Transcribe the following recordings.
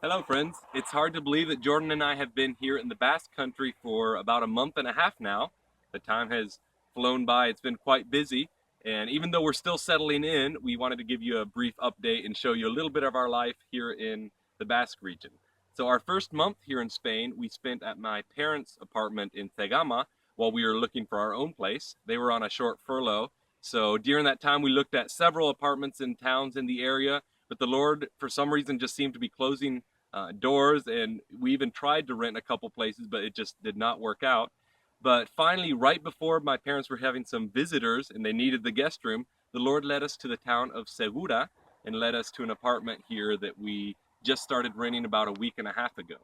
Hello, friends. It's hard to believe that Jordan and I have been here in the Basque Country for about a month and a half now. The time has flown by. It's been quite busy. And even though we're still settling in, we wanted to give you a brief update and show you a little bit of our life here in the Basque region. So our first month here in Spain, we spent at my parents' apartment in Tegama while we were looking for our own place. They were on a short furlough. So during that time, we looked at several apartments in towns in the area, but the Lord, for some reason, just seemed to be closing doors, and we even tried to rent a couple places, but it just did not work out. But finally, right before my parents were having some visitors and they needed the guest room, the Lord led us to the town of Segura and led us to an apartment here that we just started renting about a week and a half ago.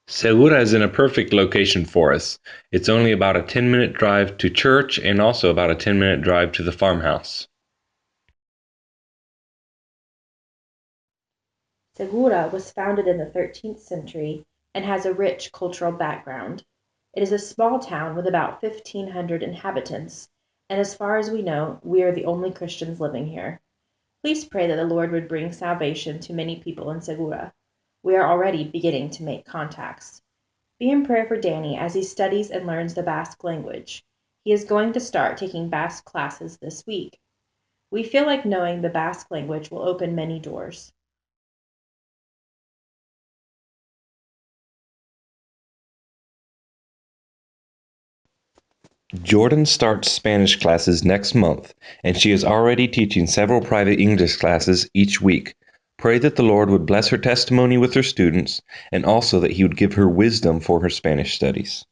Segura is in a perfect location for us. It's only about a 10-minute drive to church and also about a 10-minute drive to the farmhouse. Segura was founded in the 13th century and has a rich cultural background. It is a small town with about 1,500 inhabitants, and as far as we know, we are the only Christians living here. Please pray that the Lord would bring salvation to many people in Segura. We are already beginning to make contacts. Be in prayer for Danny as he studies and learns the Basque language. He is going to start taking Basque classes this week. We feel like knowing the Basque language will open many doors. Jordan starts Spanish classes next month, and she is already teaching several private English classes each week. Pray that the Lord would bless her testimony with her students, and also that He would give her wisdom for her Spanish studies.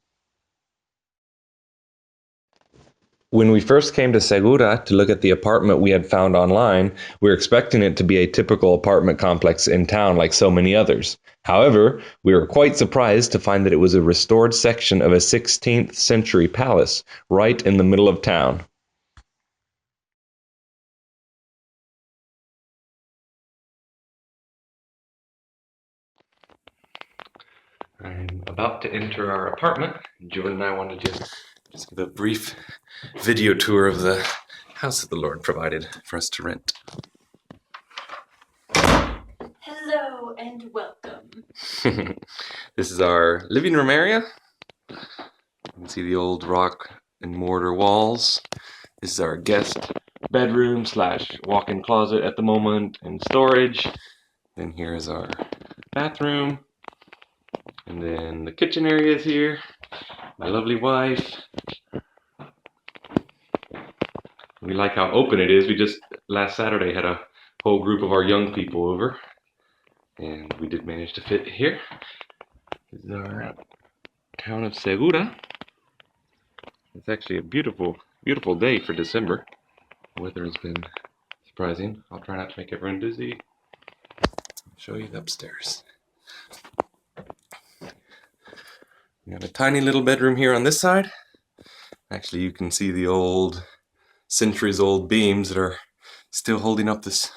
When we first came to Segura to look at the apartment we had found online, we were expecting it to be a typical apartment complex in town like so many others. However, we were quite surprised to find that it was a restored section of a 16th century palace right in the middle of town. I'm about to enter our apartment. Jordan and I wanted to just give a brief video tour of the house that the Lord provided for us to rent. Hello and welcome. This is our living room area. You can see the old rock and mortar walls. This is our guest bedroom slash walk-in closet at the moment and storage. Then here is our bathroom. And then the kitchen area is here. My lovely wife. We like how open it is. We just last Saturday had a whole group of our young people over, and we did manage to fit here. This is our town of Segura. It's actually a beautiful, beautiful day for December. The weather has been surprising. I'll try not to make everyone dizzy. I'll show you the upstairs. We have a tiny little bedroom here on this side. Actually, you can see the old, centuries-old beams that are still holding up this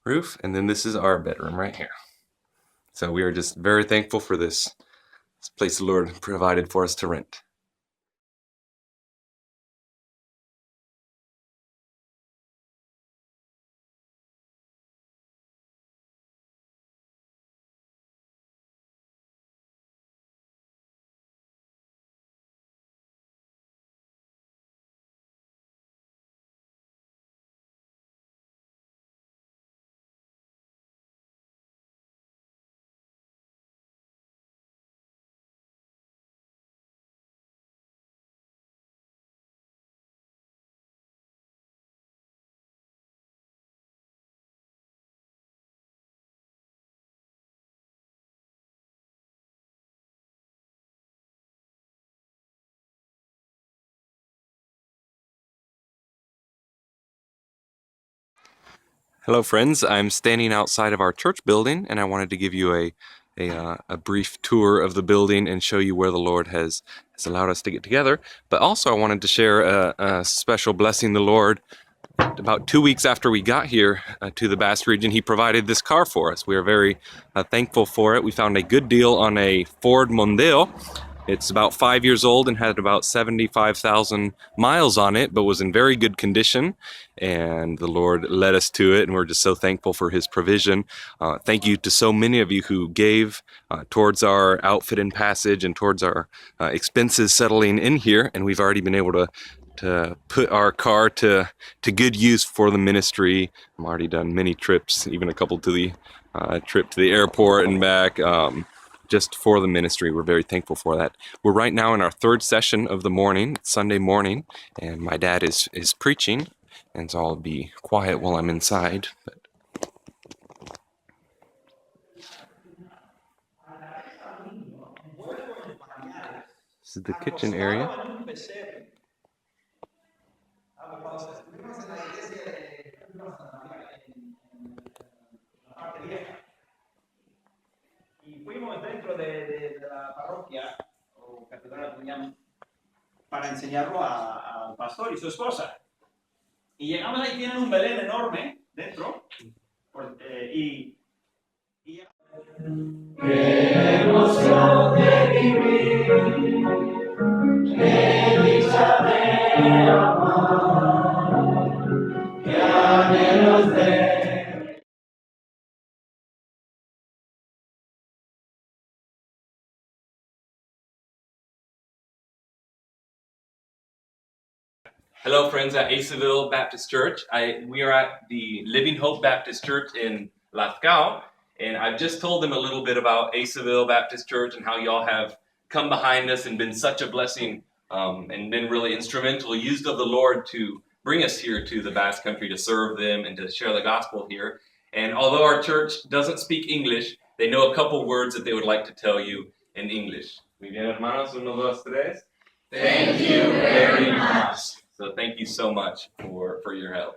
roof. And then this is our bedroom right here. So we are just very thankful for this place the Lord provided for us to rent. Hello friends, I'm standing outside of our church building and I wanted to give you a brief tour of the building and show you where the Lord has allowed us to get together. But also I wanted to share a special blessing the Lord. About 2 weeks after we got here to the Basque region, He provided this car for us. We are very thankful for it. We found a good deal on a Ford Mondeo. It's about 5 years old and had about 75,000 miles on it, but was in very good condition. And the Lord led us to it, and we're just so thankful for His provision. Thank you to so many of you who gave towards our outfit and passage and towards our expenses settling in here. And we've already been able to put our car to good use for the ministry. I've already done many trips, even a couple to the trip to the airport and back. Just for the ministry. We're very thankful for that. We're right now in our third session of the morning, Sunday morning, and my dad is preaching, and so I'll be quiet while I'm inside. But this is the kitchen area. Y fuimos dentro de la parroquia o catedral como llaman, para enseñarlo al pastor y su esposa. Y llegamos ahí, tienen un Belén enorme dentro. Y ¡qué emoción de vivir! ¡Qué dicha de amar! ¡Qué anhelos de Hello, friends at Aceville Baptist Church. We are at the Living Hope Baptist Church in Lithgow, and I've just told them a little bit about Aceville Baptist Church and how y'all have come behind us and been such a blessing and been really instrumental, used of the Lord to bring us here to the Basque Country to serve them and to share the gospel here. And although our church doesn't speak English, they know a couple words that they would like to tell you in English. Muy bien, hermanos, uno, dos, tres. Thank you very much. So thank you so much for your help.